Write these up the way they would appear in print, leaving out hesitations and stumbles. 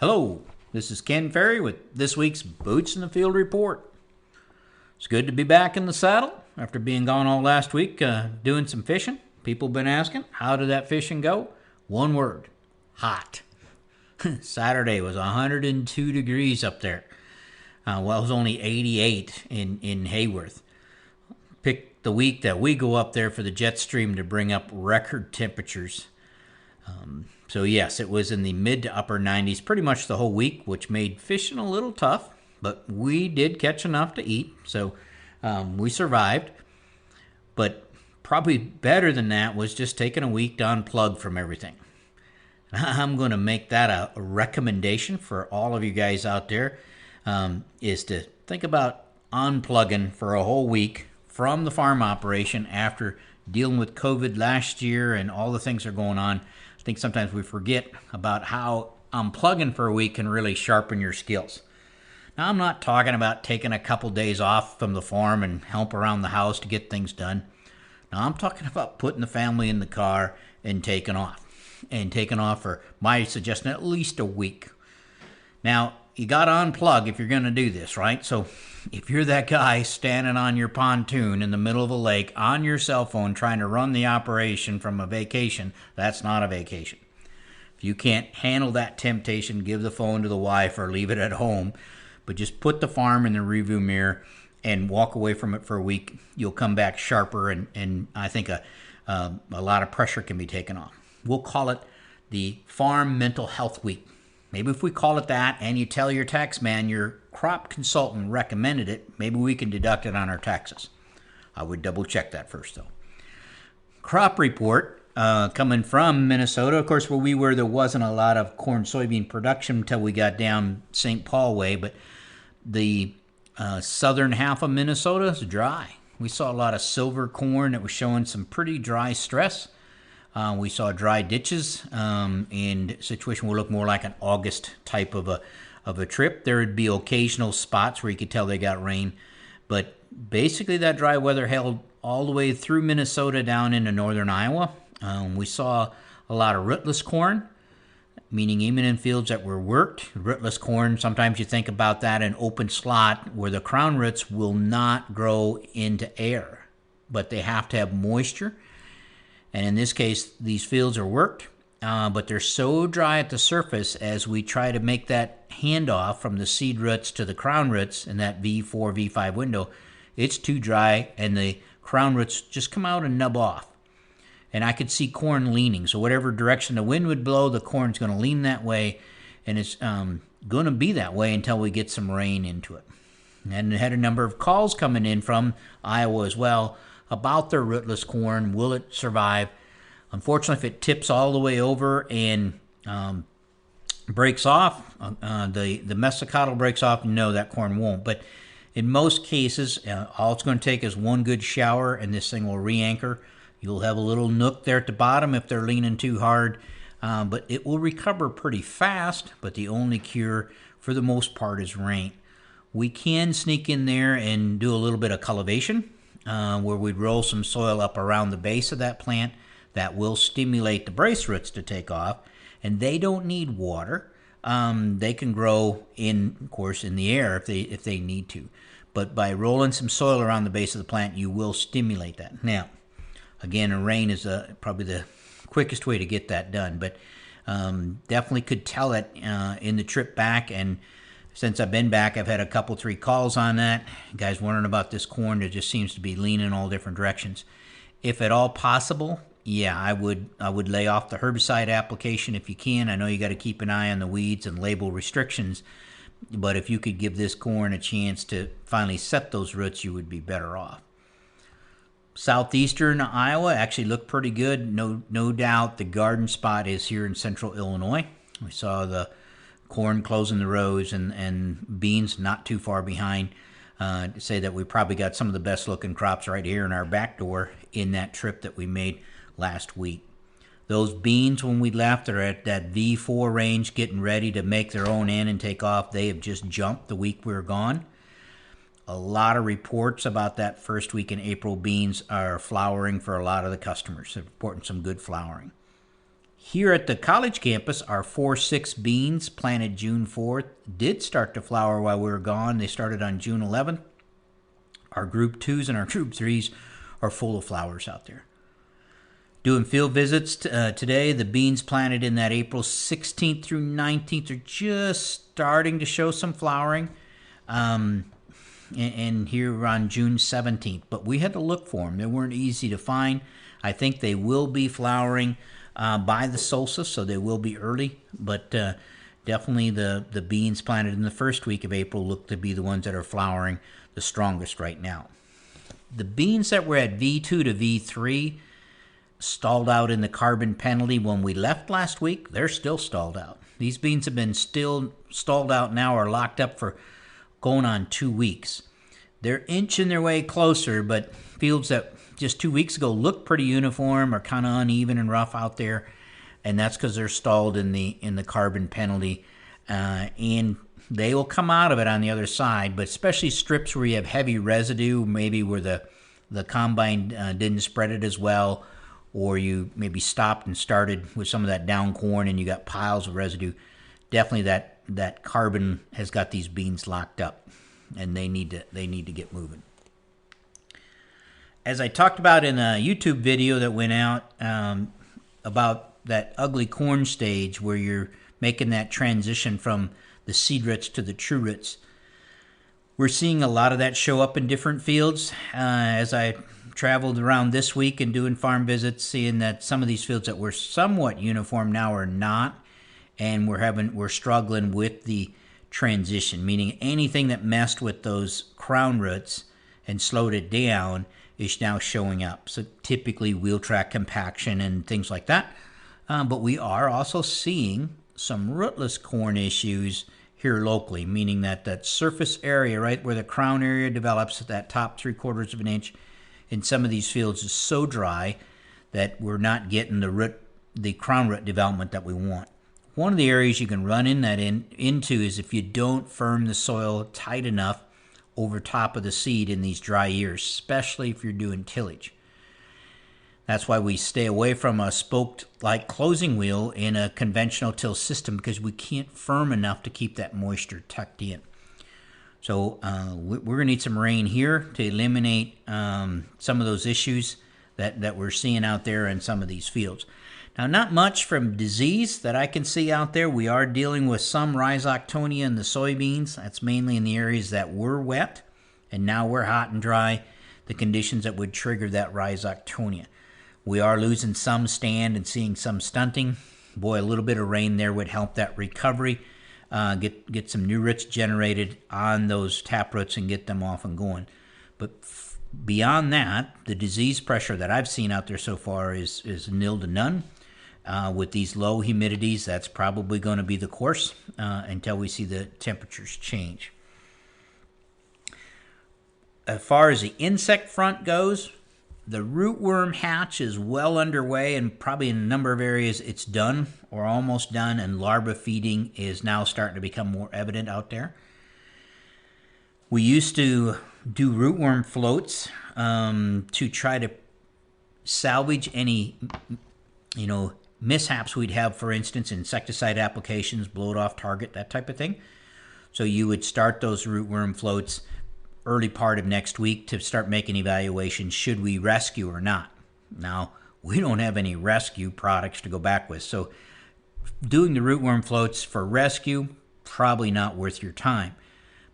Hello, this is Ken Ferry with this week's Boots in the Field report. It's good to be back in the saddle after being gone all last week doing some fishing. People have been asking, how did that fishing go? One word, hot. Saturday was 102 degrees up there. It was only 88 in Hayworth. Picked the week that we go up there for the jet stream to bring up record temperatures. So yes, it was in the mid to upper 90s pretty much the whole week, which made fishing a little tough, but we did catch enough to eat, so we survived. But probably better than that was just taking a week to unplug from everything. I'm going to make that a recommendation for all of you guys out there, is to think about unplugging for a whole week from the farm operation after dealing with COVID last year and all the things that are going on. I think sometimes we forget about how unplugging for a week can really sharpen your skills. Now, I'm not talking about taking a couple days off from the farm and help around the house to get things done. Now, I'm talking about putting the family in the car and taking off. And taking off for my suggestion at least a week. Now, you got to unplug if you're going to do this, right? So if you're that guy standing on your pontoon in the middle of a lake on your cell phone trying to run the operation from a vacation, that's not a vacation. If you can't handle that temptation, give the phone to the wife or leave it at home. But just put the farm in the rearview mirror and walk away from it for a week. You'll come back sharper, and I think a lot of pressure can be taken off. We'll call it the Farm Mental Health Week. Maybe if we call it that and you tell your tax man your crop consultant recommended it, maybe we can deduct it on our taxes. I would double check that first, though. Crop report coming from Minnesota. Of course, where we were, there wasn't a lot of corn soybean production until we got down St. Paul way, but the southern half of Minnesota is dry. We saw a lot of silver corn that was showing some pretty dry stress. We saw dry ditches, and situation will look more like an August type of a trip. There would be occasional spots where you could tell they got rain, but basically that dry weather held all the way through Minnesota down into northern Iowa. We saw a lot of rootless corn, meaning even in fields that were worked. Rootless corn, sometimes you think about that in open slot where the crown roots will not grow into air, but they have to have moisture. And in this case, these fields are worked, but they're so dry at the surface as we try to make that handoff from the seed roots to the crown roots in that V4, V5 window. It's too dry, and the crown roots just come out and nub off. And I could see corn leaning. So whatever direction the wind would blow, the corn's going to lean that way, and it's going to be that way until we get some rain into it. And I had a number of calls coming in from Iowa as well about their rootless corn. Will it survive? Unfortunately, if it tips all the way over and breaks off, the mesocotyle breaks off, no, that corn won't. But in most cases, all it's going to take is one good shower and this thing will re-anchor. You'll have a little nook there at the bottom if they're leaning too hard, but it will recover pretty fast, but the only cure for the most part is rain. We can sneak in there and do a little bit of cultivation, where we'd roll some soil up around the base of that plant. That will stimulate the brace roots to take off, and they don't need water. They can grow of course, in the air if they need to. But by rolling some soil around the base of the plant, you will stimulate that. Now, again, rain is probably the quickest way to get that done, but definitely could tell it in the trip back. And since I've been back, I've had a couple, 3 calls on that. Guys wondering about this corn that just seems to be leaning all different directions. If at all possible, yeah, I would lay off the herbicide application if you can. I know you got to keep an eye on the weeds and label restrictions, but if you could give this corn a chance to finally set those roots, you would be better off. Southeastern Iowa actually looked pretty good. No doubt the garden spot is here in central Illinois. We saw the corn closing the rows and beans not too far behind. To say that we probably got some of the best looking crops right here in our back door in that trip that we made last week. Those beans, when we left, are at that V4 range, getting ready to make their own in and take off. They have just jumped the week we were gone. A lot of reports about that first week in April. Beans are flowering for a lot of the customers. They're reporting some good flowering. Here at the college campus, our 4-6 beans planted June 4th did start to flower while we were gone. They started on June 11th. Our group 2s and our group 3s are full of flowers out there. Doing field visits today. The beans planted in that April 16th through 19th are just starting to show some flowering. And here on June 17th. But we had to look for them. They weren't easy to find. I think they will be flowering by the solstice, so they will be early. But definitely the beans planted in the first week of April look to be the ones that are flowering the strongest right now. The beans that were at V2 to V3 stalled out in the carbon penalty when we left last week. They're still stalled out. These beans have been still stalled out now or locked up for going on 2 weeks. They're inching their way closer, but fields that just 2 weeks ago looked pretty uniform are kind of uneven and rough out there, and that's because they're stalled in the carbon penalty. And they will come out of it on the other side, but especially strips where you have heavy residue, maybe where the combine didn't spread it as well, or you maybe stopped and started with some of that down corn and you got piles of residue. Definitely that carbon has got these beans locked up, and they need to get moving. As I talked about in a YouTube video that went out about that ugly corn stage where you're making that transition from the seed roots to the true roots, we're seeing a lot of that show up in different fields. As I traveled around this week and doing farm visits, seeing that some of these fields that were somewhat uniform now are not, and we're struggling with the transition, meaning anything that messed with those crown roots and slowed it down is now showing up. So typically wheel track compaction and things like that. But we are also seeing some rootless corn issues here locally, meaning that surface area right where the crown area develops at that top 3/4 of an inch in some of these fields is so dry that we're not getting the crown root development that we want. One of the areas you can run into is if you don't firm the soil tight enough over top of the seed in these dry years, especially if you're doing tillage. That's why we stay away from a spoked-like closing wheel in a conventional till system, because we can't firm enough to keep that moisture tucked in. So we're going to need some rain here to eliminate some of those issues that we're seeing out there in some of these fields. Now, not much from disease that I can see out there. We are dealing with some rhizoctonia in the soybeans. That's mainly in the areas that were wet, and now we're hot and dry, the conditions that would trigger that rhizoctonia. We are losing some stand and seeing some stunting. Boy, a little bit of rain there would help that recovery, get some new roots generated on those tap roots and get them off and going. But beyond that, the disease pressure that I've seen out there so far is nil to none. With these low humidities, that's probably going to be the course until we see the temperatures change. As far as the insect front goes, the rootworm hatch is well underway, and probably in a number of areas it's done or almost done, and larva feeding is now starting to become more evident out there. We used to do rootworm floats to try to salvage any, mishaps we'd have, for instance, insecticide applications, blow it off target, that type of thing. So you would start those rootworm floats early part of next week to start making evaluations, should we rescue or not. Now, we don't have any rescue products to go back with, so doing the rootworm floats for rescue, probably not worth your time.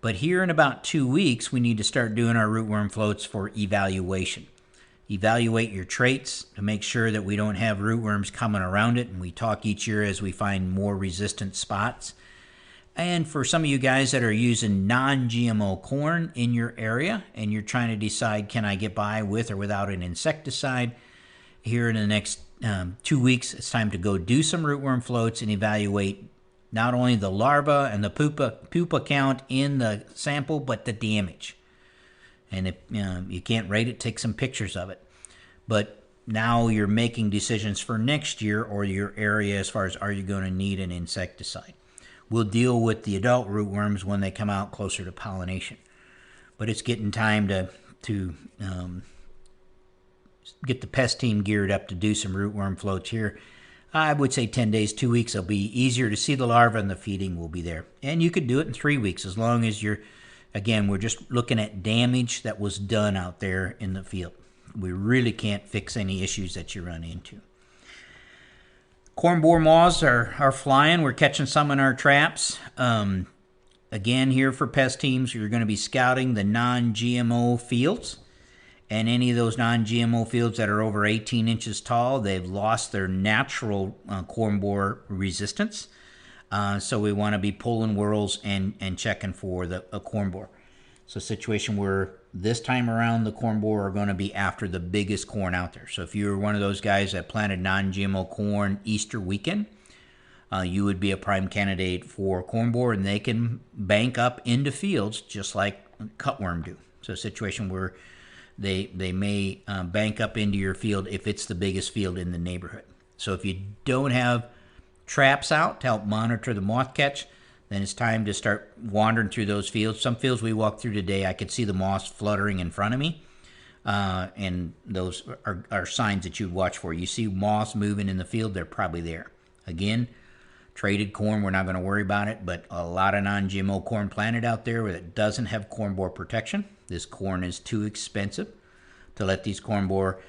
But here in about 2 weeks, we need to start doing our rootworm floats for evaluation. Evaluate your traits to make sure that we don't have rootworms coming around it, and we talk each year as we find more resistant spots. And for some of you guys that are using non-GMO corn in your area and you're trying to decide, can I get by with or without an insecticide, here in the next 2 weeks, it's time to go do some rootworm floats and evaluate not only the larva and the pupa count in the sample, but the damage. And if you can't rate it, take some pictures of it. But now you're making decisions for next year or your area as far as, are you going to need an insecticide? We'll deal with the adult rootworms when they come out closer to pollination. But it's getting time to get the pest team geared up to do some rootworm floats here I would say 10 days, 2 weeks, it'll be easier to see the larva and the feeding will be there. And you could do it in 3 weeks as long as again, we're just looking at damage that was done out there in the field. We really can't fix any issues that you run into. Corn borer moths are flying. We're catching some in our traps. Again, here for pest teams, you're going to be scouting the non-GMO fields. And any of those non-GMO fields that are over 18 inches tall, they've lost their natural corn borer resistance. So we want to be pulling whorls and checking for a corn borer. So a situation where this time around the corn borer are going to be after the biggest corn out there. So if you're one of those guys that planted non-GMO corn Easter weekend, you would be a prime candidate for corn borer, and they can bank up into fields just like cutworm do. So a situation where they may bank up into your field if it's the biggest field in the neighborhood. So if you don't have traps out to help monitor the moth catch, then it's time to start wandering through those fields. Some fields we walked through today, I could see the moths fluttering in front of me, and those are signs that you'd watch for. You see moths moving in the field, they're probably there. Again, traded corn, we're not going to worry about it, but a lot of non-GMO corn planted out there that doesn't have corn borer protection. This corn is too expensive to let these corn borer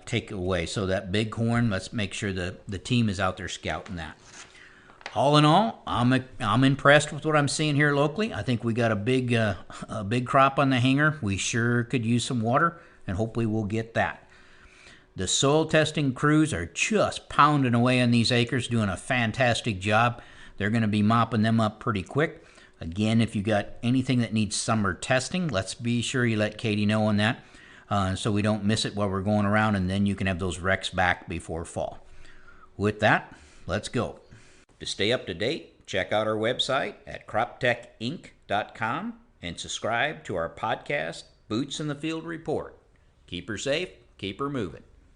take away. So that big corn, let's make sure the team is out there scouting that. All in all, I'm impressed with what I'm seeing here locally. I think we got a big crop on the hanger. We sure could use some water, and hopefully we'll get that. The soil testing crews are just pounding away on these acres, doing a fantastic job. They're going to be mopping them up pretty quick. Again, if you got anything that needs summer testing, let's be sure you let Katie know on that, so we don't miss it while we're going around, and then you can have those recs back before fall. With that, let's go. To stay up to date, check out our website at croptechinc.com and subscribe to our podcast, Boots in the Field Report. Keep her safe, keep her moving.